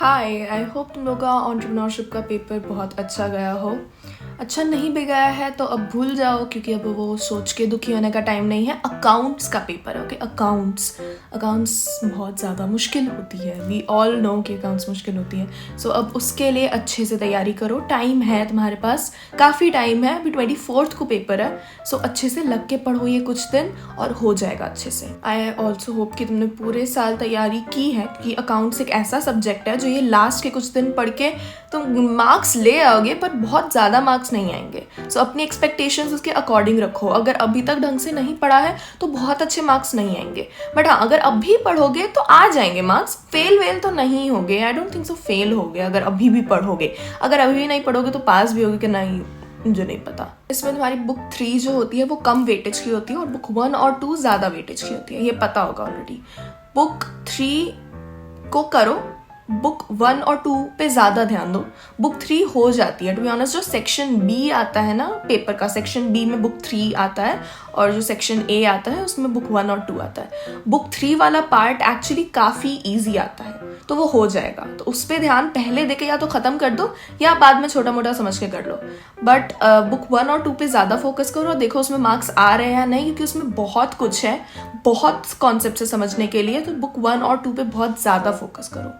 Hi, I hope तुम लोग का एंटरप्रेन्योरशिप का पेपर बहुत अच्छा गया हो। अच्छा नहीं भी गया है तो अब भूल जाओ, क्योंकि अब वो सोच के दुखी होने का टाइम नहीं है। अकाउंट्स का पेपर है, ओके। अकाउंट्स बहुत ज़्यादा मुश्किल होती है। वी ऑल नो कि अकाउंट्स मुश्किल होती है। सो अब उसके लिए अच्छे से तैयारी करो। टाइम है तुम्हारे पास, काफ़ी टाइम है। अभी 24 को पेपर है। सो अच्छे से लग के पढ़ो ये कुछ दिन और हो जाएगा अच्छे से। आई ऑल्सो होप कि तुमने पूरे साल तैयारी की है, क्योंकि अकाउंट्स एक ऐसा सब्जेक्ट है जो ये लास्ट के कुछ दिन पढ़ के तुम मार्क्स ले आओगे, पर बहुत ज़्यादा मार्क्स नहीं आएंगे। सो अपनी एक्सपेक्टेशंस उसके अकॉर्डिंग रखो। अगर अभी तक ढंग से नहीं पढ़ा है तो बहुत अच्छे मार्क्स नहीं आएंगे, बट हाँ, अगर अभी पढ़ोगे तो आ जाएंगे मार्क्स। फेल वेल तो नहीं होगे। I don't think so fail होगे अगर अभी भी पढ़ोगे। अगर अभी भी नहीं पढ़ोगे तो पास भी होगे कि नहीं, मुझे नहीं पता। इसमें तुम्हारी बुक 3 जो होती है वो कम वेटेज की होती है और बुक 1 और 2 ज़्यादा वेटेज की होती है, ये पता होगा ऑलरेडी। बुक 3 को करो, बुक 1 और 2 पे ज़्यादा ध्यान दो। बुक 3 हो जाती है, टू बी ऑनेस्ट। जो सेक्शन बी आता है ना पेपर का, सेक्शन बी में बुक 3 आता है और जो सेक्शन ए आता है उसमें बुक 1 और 2 आता है। बुक 3 वाला पार्ट एक्चुअली काफ़ी ईजी आता है, तो वो हो जाएगा। तो उस पर ध्यान पहले देके या तो ख़त्म कर दो या बाद में छोटा मोटा समझ के कर लो। बट बुक 1 और 2 पे ज़्यादा फोकस करो और देखो उसमें मार्क्स आ रहे हैं या नहीं, क्योंकि उसमें बहुत कुछ है, बहुत कॉन्सेप्ट है समझने के लिए। तो बुक 1 और 2 पे बहुत ज़्यादा फोकस करो।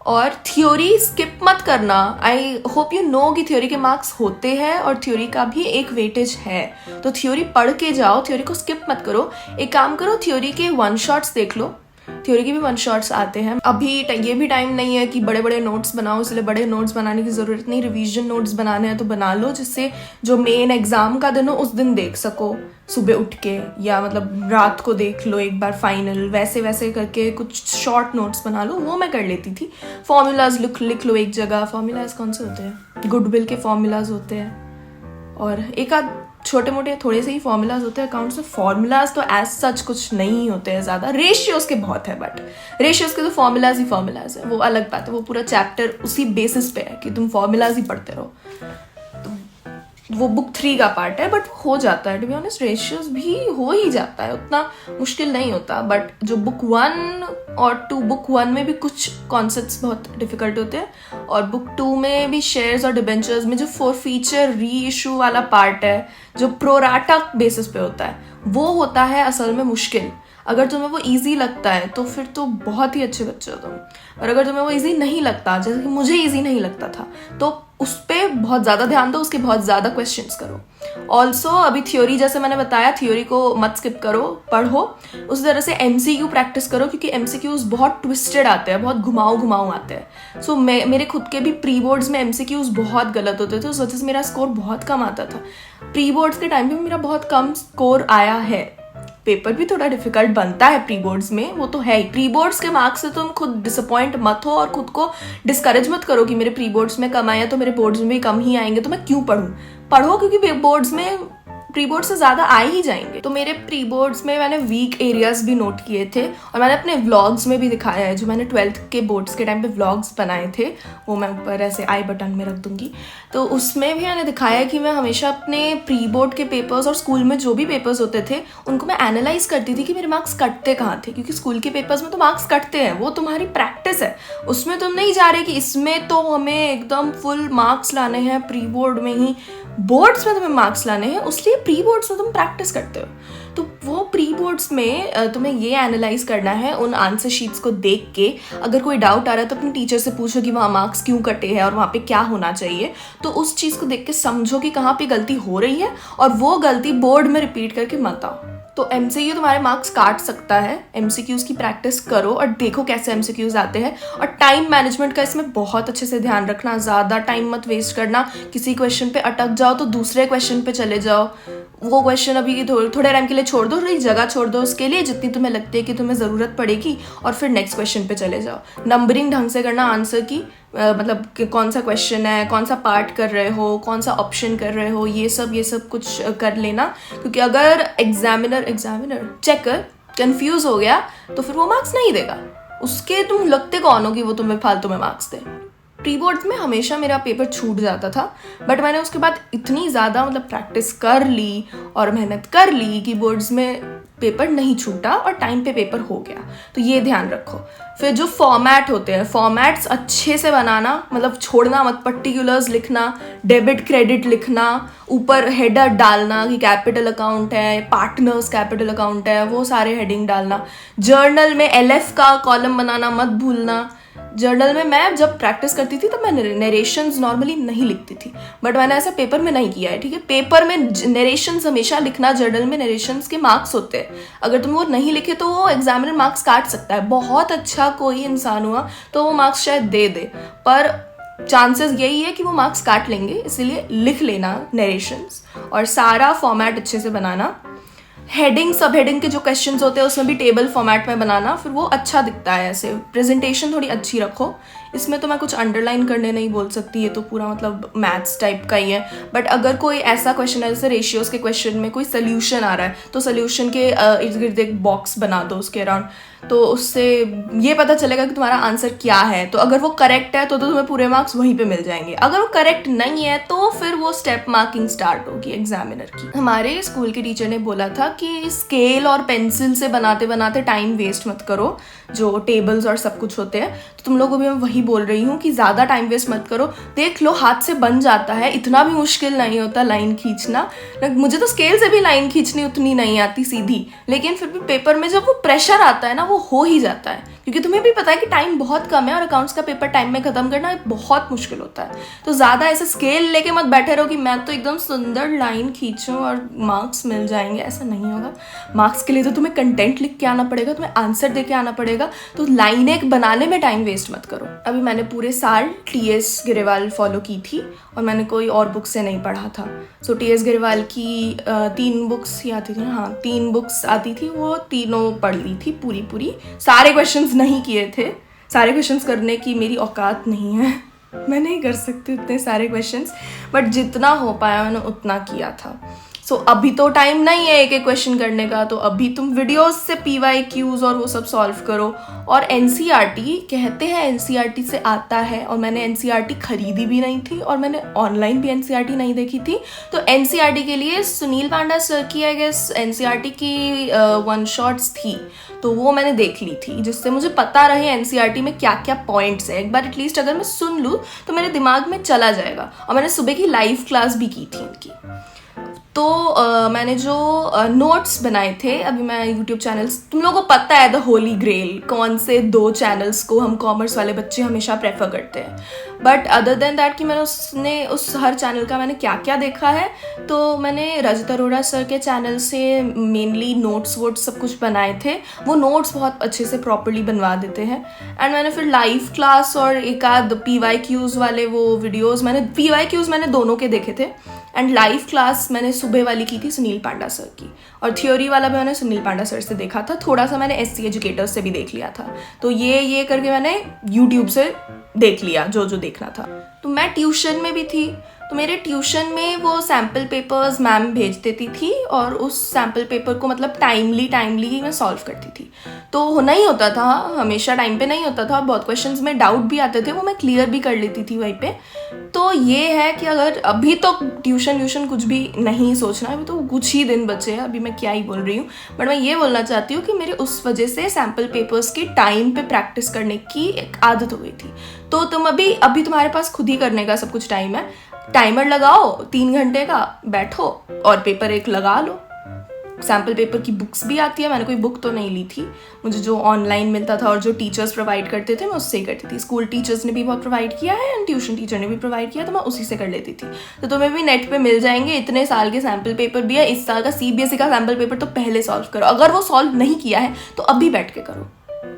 और थ्योरी स्किप मत करना। आई होप यू नो कि थ्योरी के मार्क्स होते हैं और थ्योरी का भी एक वेटेज है, तो थ्योरी पढ़ के जाओ, थ्योरी को स्किप मत करो। एक काम करो, थ्योरी के 1 शॉट्स देख लो। थ्योरी के भी 1 शॉट्स आते हैं। अभी ये भी टाइम नहीं है कि बड़े बड़े नोट्स बनाओ, इसलिए बड़े नोट्स बनाने की ज़रूरत नहीं। रिवीजन नोट्स बनाने हैं तो बना लो, जिससे जो मेन एग्जाम का दिन हो उस दिन देख सको सुबह उठ के, या मतलब रात को देख लो एक बार फाइनल। वैसे वैसे करके कुछ शॉर्ट नोट्स बना लो, वो मैं कर लेती थी। फॉर्मूलाज लिख लो एक जगह। फॉर्मूलाज कौन से होते हैं? गुडविल के फॉर्मूलाज होते हैं और एक आध छोटे मोटे थोड़े से ही फॉर्मूलाज होते हैं अकाउंट्स में। फॉर्मूलाज तो एज सच कुछ नहीं होते हैं ज़्यादा, रेशियोज के बहुत है, बट रेशियोज के तो फॉर्मूलाज ही फॉर्मूलाज है, वो अलग बात है। वो पूरा चैप्टर उसी बेसिस पे है कि तुम फॉर्मूलाज ही पढ़ते रहो। तो वो बुक 3 का पार्ट है, बट हो जाता है। टू बी ऑनेस्ट रेशियोज भी हो ही जाता है, उतना मुश्किल नहीं होता। बट जो बुक 1 और 2, बुक 1 में भी कुछ कॉन्सेप्ट्स बहुत डिफिकल्ट होते हैं और बुक 2 में भी शेयर्स और डिबेंचर्स में जो फॉरफीचर री इशू वाला पार्ट है, जो प्रोराटा बेसिस पे होता है, वो होता है असल में मुश्किल। अगर तुम्हें वो इजी लगता है तो फिर तो बहुत ही अच्छे बच्चे हो तुम, और अगर तुम्हें वो इजी नहीं लगता, जैसे कि मुझे इजी नहीं लगता था, तो उस पर बहुत ज़्यादा ध्यान दो, उसके बहुत ज़्यादा क्वेश्चंस करो। ऑल्सो अभी थ्योरी, जैसे मैंने बताया, थ्योरी को मत स्किप करो, पढ़ो। उस तरह से MCQ प्रैक्टिस करो, क्योंकि MCQs बहुत ट्विस्टेड आते हैं, बहुत घुमाऊ आते हैं। सो मेरे खुद के भी प्री बोर्ड्स में MCQs बहुत गलत होते थे, उस वजह से मेरा स्कोर बहुत कम आता था। प्री बोर्ड्स के टाइम पे मेरा बहुत कम स्कोर आया है। पेपर भी थोड़ा डिफिकल्ट बनता है प्री बोर्ड्स में, वो तो है ही। प्री बोर्ड्स के मार्क्स से तुम खुद डिसअपॉइंट मत हो और खुद को डिस्करेज मत करो कि मेरे प्री बोर्ड्स में कम आया तो मेरे बोर्ड्स में भी कम ही आएंगे, तो मैं क्यों पढ़ो, क्योंकि बोर्ड्स में प्री बोर्ड से ज़्यादा आ ही जाएंगे। तो मेरे प्री बोर्ड्स में मैंने वीक एरियाज भी नोट किए थे और मैंने अपने व्लॉग्स में भी दिखाया है। जो मैंने 12th के बोर्ड्स के टाइम पे व्लॉग्स बनाए थे, वो मैं ऊपर ऐसे आई बटन में रख दूंगी, तो उसमें भी मैंने दिखाया कि मैं हमेशा अपने प्री बोर्ड के पेपर्स और स्कूल में जो भी पेपर्स होते थे उनको मैं एनालाइज करती थी कि मेरे मार्क्स कटते कहाँ थे। क्योंकि स्कूल के पेपर्स में तो मार्क्स कटते हैं, वो तुम्हारी प्रैक्टिस है, उसमें तुम नहीं जा रहे कि इसमें तो हमें एकदम फुल मार्क्स लाने हैं, प्री बोर्ड में ही। बोर्ड्स में तुम्हें मार्क्स लाने हैं, उसलिए प्री बोर्ड्स में तुम प्रैक्टिस करते हो। तो वो प्री बोर्ड्स में तुम्हें ये एनालाइज करना है उन आंसर शीट्स को देख के। अगर कोई डाउट आ रहा है तो अपने टीचर से पूछो कि वहाँ मार्क्स क्यों कटे हैं और वहाँ पे क्या होना चाहिए। तो उस चीज़ को देख के समझो कि कहाँ पे गलती हो रही है और वो गलती बोर्ड में रिपीट करके मत आओ। तो MCQ तुम्हारे मार्क्स काट सकता है। MCQs की प्रैक्टिस करो और देखो कैसे MCQs आते हैं। और टाइम मैनेजमेंट का इसमें बहुत अच्छे से ध्यान रखना, ज़्यादा टाइम मत वेस्ट करना। किसी क्वेश्चन पे अटक जाओ तो दूसरे क्वेश्चन पे चले जाओ। वो क्वेश्चन अभी थोड़े टाइम के लिए छोड़ दो, थोड़ी जगह छोड़ दो उसके लिए जितनी तुम्हें लगती है कि तुम्हें ज़रूरत पड़ेगी, और फिर नेक्स्ट क्वेश्चन पे चले जाओ। नंबरिंग ढंग से करना आंसर की, मतलब कि कौन सा क्वेश्चन है, कौन सा पार्ट कर रहे हो, कौन सा ऑप्शन कर रहे हो, ये सब कुछ कर लेना। क्योंकि अगर एग्जामिनर चेकर कंफ्यूज हो गया तो फिर वो मार्क्स नहीं देगा। उसके तुम लगते कौन हो कि वो तुम्हें फालतू में मार्क्स दे। प्री बोर्ड्स में हमेशा मेरा पेपर छूट जाता था, बट मैंने उसके बाद इतनी ज़्यादा मतलब प्रैक्टिस कर ली और मेहनत कर ली कि बोर्ड्स में पेपर नहीं छूटा और टाइम पे पेपर हो गया। तो ये ध्यान रखो। फिर जो फॉर्मेट होते हैं, फॉर्मेट्स अच्छे से बनाना, मतलब छोड़ना मत, पर्टिकुलर्स लिखना, डेबिट क्रेडिट लिखना, ऊपर हेडर डालना कि कैपिटल अकाउंट है, पार्टनर्स कैपिटल अकाउंट है, वो सारे हेडिंग डालना। जर्नल में LF का कॉलम बनाना मत भूलना। जर्नल में मैं जब प्रैक्टिस करती थी तब मैं नरेशंस नॉर्मली नहीं लिखती थी, बट मैंने ऐसा पेपर में नहीं किया है, ठीक है। पेपर में नरेशंस हमेशा लिखना, जर्नल में नरेशंस के मार्क्स होते हैं, अगर तुम वो नहीं लिखे तो वो एग्जामिनर मार्क्स काट सकता है। बहुत अच्छा कोई इंसान हुआ तो वो मार्क्स शायद दे दे, पर चांसेस यही है कि वो मार्क्स काट लेंगे, इसीलिए लिख लेना नरेशंस और सारा फॉर्मेट अच्छे से बनाना। हेडिंग सब हेडिंग के जो क्वेश्चंस होते हैं उसमें भी टेबल फॉर्मेट में बनाना, फिर वो अच्छा दिखता है। ऐसे प्रेजेंटेशन थोड़ी अच्छी रखो। इसमें तो मैं कुछ अंडरलाइन करने नहीं बोल सकती, ये तो पूरा मतलब मैथ्स टाइप का ही है। बट अगर कोई ऐसा क्वेश्चन है जैसे रेशियोज के क्वेश्चन में कोई सोल्यूशन आ रहा है तो सोल्यूशन के इर्द गिर्द एक बॉक्स बना दो उसके अराउंड, तो उससे ये पता चलेगा कि तुम्हारा आंसर क्या है। तो अगर वो करेक्ट है तो तुम्हें पूरे मार्क्स वहीं पे मिल जाएंगे, अगर वो करेक्ट नहीं है तो फिर वो स्टेप मार्किंग स्टार्ट होगी एग्जामिनर की। हमारे स्कूल के टीचर ने बोला था कि स्केल और पेंसिल से बनाते बनाते टाइम वेस्ट मत करो, जो टेबल्स और सब कुछ होते हैं। तो तुम लोगों को भी मैं वही बोल रही हूँ कि ज़्यादा टाइम वेस्ट मत करो। देख लो हाथ से बन जाता है, इतना भी मुश्किल नहीं होता लाइन खींचना। मुझे तो स्केल से भी लाइन खींचनी उतनी नहीं आती सीधी, लेकिन फिर भी पेपर में जब वो प्रेशर आता है ना वो हो ही जाता है, क्योंकि तुम्हें भी पता है कि टाइम बहुत कम है और अकाउंट्स का पेपर टाइम में खत्म करना बहुत मुश्किल होता है। तो ज़्यादा ऐसे स्केल लेके मत बैठे रहो कि मैं तो एकदम सुंदर लाइन खींचूं और मार्क्स मिल जाएंगे, ऐसा नहीं होगा। मार्क्स के लिए तो तुम्हें कंटेंट लिख के आना पड़ेगा, तुम्हें आंसर दे के आना पड़ेगा, तो लाइनें बनाने में टाइम वेस्ट मत करो। अभी मैंने पूरे साल TS गिरेवाल फॉलो की थी और मैंने कोई और बुक से नहीं पढ़ा था। सो TS गिरेवाल की 3 बुक्स ही आती थी, हाँ 3 बुक्स आती थी, वो तीनों पढ़ ली थी पूरी। सारे क्वेश्चंस नहीं किए थे, सारे क्वेश्चंस करने की मेरी औकात नहीं है, मैं नहीं कर सकती उतने सारे क्वेश्चंस, बट जितना हो पाया मैंने उतना किया था। सो अभी तो टाइम नहीं है एक एक क्वेश्चन करने का, तो अभी तुम वीडियोस से PYQs और वो सब सॉल्व करो। और NCERT कहते हैं NCERT से आता है, और मैंने NCERT खरीदी भी नहीं थी और मैंने ऑनलाइन भी NCERT नहीं देखी थी। तो NCERT के लिए सुनील पांडा सर की आई गेस NCERT की 1 शॉट्स थी, तो वो मैंने देख ली थी, जिससे मुझे पता रहे NCERT में क्या क्या पॉइंट्स है। एक बार एटलीस्ट अगर मैं सुन लूँ तो मेरे दिमाग में चला जाएगा। और मैंने सुबह की लाइव क्लास भी की थी इनकी। तो मैंने जो नोट्स बनाए थे, अभी मैं यूट्यूब चैनल्स, तुम लोगों को पता है द होली ग्रेल कौन से 2 चैनल्स को हम कॉमर्स वाले बच्चे हमेशा प्रेफर करते हैं, बट अदर देन दैट कि मैंने उस हर चैनल का मैंने क्या क्या देखा है, तो मैंने रजत अरोड़ा सर के चैनल से मेनली नोट्स वोट्स सब कुछ बनाए थे। वो नोट्स बहुत अच्छे से प्रॉपरली बनवा देते हैं। एंड मैंने फिर लाइव क्लास और एक आध PYQs वाले वो वीडियोज़, PYQs मैंने दोनों के देखे थे, एंड लाइव क्लास मैंने सुबह वाली की थी सुनील पांडा सर की, और थ्योरी वाला भी मैंने सुनील पांडा सर से देखा था। थोड़ा सा मैंने SC एजुकेटर्स से भी देख लिया था। तो ये करके मैंने यूट्यूब से देख लिया जो देखना था। तो मैं ट्यूशन में भी थी, तो मेरे ट्यूशन में वो सैम्पल पेपर्स मैम भेज देती थी और उस सैम्पल पेपर को मतलब टाइमली मैं सॉल्व करती थी। तो नहीं होता था हमेशा टाइम पे नहीं होता था, और बहुत क्वेश्चंस में डाउट भी आते थे, वो मैं क्लियर भी कर लेती थी वहीं पे। तो ये है कि अगर अभी तो ट्यूशन कुछ भी नहीं सोचना है, अभी तो कुछ ही दिन बचे हैं, अभी मैं क्या ही बोल रही हूँ, बट मैं ये बोलना चाहती हूँ कि मेरे उस वजह से सैम्पल पेपर्स की टाइम पे प्रैक्टिस करने की एक आदत हो गई थी। तो तुम अभी तुम्हारे पास खुद ही करने का सब कुछ टाइम है, टाइमर लगाओ 3 घंटे का, बैठो और पेपर एक लगा लो। सैम्पल पेपर की बुक्स भी आती है, मैंने कोई बुक तो नहीं ली थी, मुझे जो ऑनलाइन मिलता था और जो टीचर्स प्रोवाइड करते थे मैं उससे ही करती थी। स्कूल टीचर्स ने भी बहुत प्रोवाइड किया है एंड ट्यूशन टीचर ने भी प्रोवाइड किया, तो मैं उसी से कर लेती थी। तो तुम्हें भी नेट पे मिल जाएंगे, इतने साल के सैम्पल पेपर भी है। इस साल का CBSE का सैम्पल पेपर तो पहले सॉल्व करो, अगर वो सॉल्व नहीं किया है तो अभी बैठ के करो,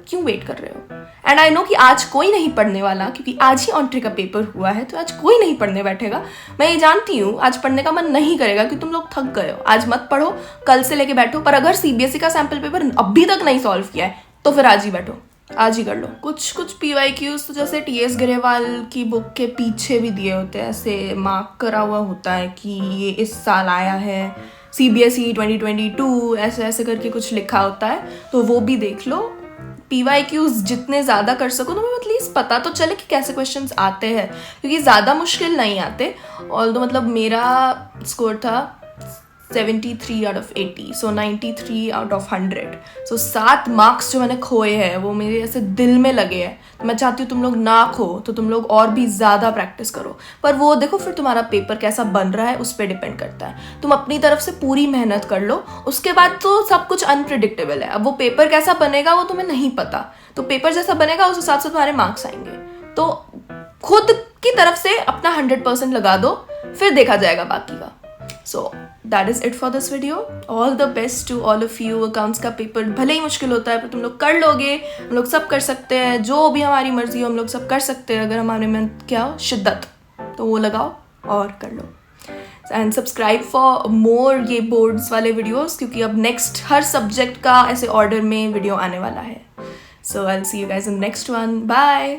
क्यों वेट कर रहे हो। एंड आई नो कि आज कोई नहीं पढ़ने वाला, क्योंकि आज ही ऑन्ट्री का पेपर हुआ है, तो आज कोई नहीं पढ़ने बैठेगा। मैं ये जानती हूँ आज पढ़ने का मन नहीं करेगा कि तुम लोग थक गए हो, आज मत पढ़ो, कल से लेके बैठो। पर अगर CBSE का सैम्पल पेपर अभी तक नहीं सॉल्व किया है तो फिर आज ही बैठो, आज ही कर लो। कुछ PYQs तो जैसे TS गिरेवाल की बुक के पीछे भी दिए होते हैं, ऐसे मार्क करा हुआ होता है कि ये इस साल आया है, CBSE 2022 ऐसे करके कुछ लिखा होता है, तो वो भी देख लो। PYQs जितने ज़्यादा कर सको तो तुम्हें एटलीस्ट पता तो चले कि कैसे क्वेश्चंस आते हैं, क्योंकि ज़्यादा मुश्किल नहीं आते। और तो मतलब मेरा स्कोर था 73 out of 80, so 93 out of 100. So 7 marks जो मैंने खोए हैं वो मेरे ऐसे दिल में लगे हैं. तो मैं चाहती हूँ तुम लोग ना खो, तो तुम लोग और भी ज़्यादा प्रैक्टिस करो. पर वो देखो फिर तुम्हारा पेपर कैसा बन रहा है उस पर डिपेंड करता है. तुम अपनी तरफ से पूरी मेहनत कर लो, उसके बाद तो सब कुछ अनप्रिडिक्टेबल है. अब वो पेपर कैसा बनेगा वो तुम्हें नहीं पता, तो पेपर जैसा बनेगा उस हिसाब से तुम्हारे मार्क्स आएंगे. तो खुद की तरफ से अपना 100% लगा दो, फिर देखा जाएगा बाकी का. So that is it for this video. All the best to all of you. Accounts का पेपर भले ही मुश्किल होता है पर तुम लोग कर लोगे. हम लोग सब कर सकते हैं, जो भी हमारी मर्जी हो हम लोग सब कर सकते हैं अगर हमारे में क्या हो, शिद्दत, तो वो लगाओ और कर लो. एंड सब्सक्राइब फॉर मोर ये बोर्ड्स वाले वीडियोस, क्योंकि अब नेक्स्ट हर सब्जेक्ट का ऐसे ऑर्डर में वीडियो आने वाला है. So I'll see you guys in the next one. Bye.